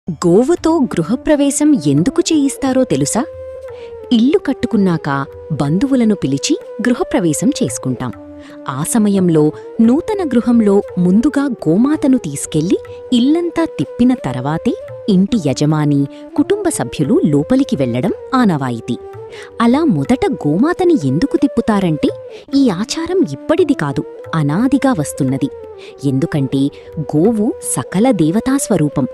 గోవుతో గృహప్రవేశం ఎందుకు చేయిస్తారో తెలుసా? ఇల్లు కట్టుకున్నాక బంధువులను పిలిచి గృహప్రవేశం చేసుకుంటాం. ఆ సమయంలో నూతన గృహంలో ముందుగా గోమాతను తీసుకెళ్లి ఇల్లంతా తిప్పిన తర్వాతే ఇంటి యజమాని, కుటుంబ సభ్యులు లోపలికి వెళ్లడం ఆనవాయితీ. అలా మొదట గోమాతని ఎందుకు తిప్పుతారంటే, ఈ ఆచారం ఇప్పటిది కాదు, అనాదిగా వస్తున్నది. ఎందుకంటే గోవు సకల దేవతాస్వరూపం.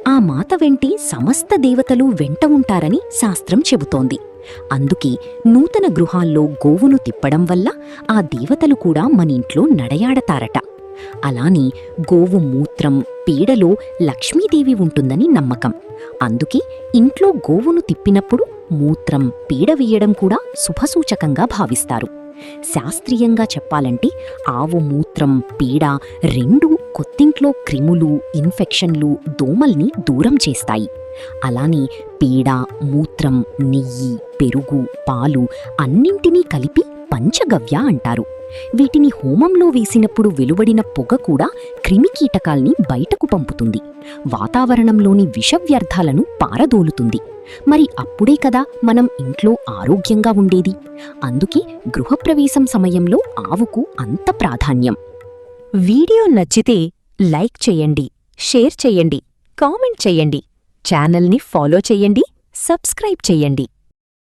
ఆ మాత వెంటి సమస్త దేవతలు వెంట ఉంటారని శాస్త్రం చెబుతోంది. అందుకే నూతన గృహాల్లో గోవును తిప్పడం వల్ల ఆ దేవతలు కూడా మనింట్లో నడయాడతారట. అలానే గోవు మూత్రం, పేడలో లక్ష్మీదేవి ఉంటుందని నమ్మకం. అందుకే ఇంట్లో గోవును తిప్పినప్పుడు మూత్రం, పేడ వేయడం కూడా శుభసూచకంగా భావిస్తారు. శాస్త్రీయంగా చెప్పాలంటే ఆవు మూత్రం, పేడ రెండూ కొత్తింట్లో క్రిములు, ఇన్ఫెక్షన్లు, దోమల్ని దూరం చేస్తాయి. అలానే పేడ, మూత్రం, నెయ్యి, పెరుగు, పాలు అన్నింటినీ కలిపి పంచగవ్య అంటారు. వీటిని హోమంలో వేసినప్పుడు వెలువడిన పొగ కూడా క్రిమికీటకాల్ని బయటకు పంపుతుంది, వాతావరణంలోని విషవ్యర్థాలను పారదోలుతుంది. మరి అప్పుడే కదా మనం ఇంట్లో ఆరోగ్యంగా ఉండేది. అందుకే గృహప్రవేశం సమయంలో ఆవుకు అంత ప్రాధాన్యం. వీడియో నచ్చితే లైక్ చెయ్యండి, షేర్ చెయ్యండి, కామెంట్ చెయ్యండి, ఛానల్ని ఫాలో చెయ్యండి, సబ్స్క్రైబ్ చెయ్యండి.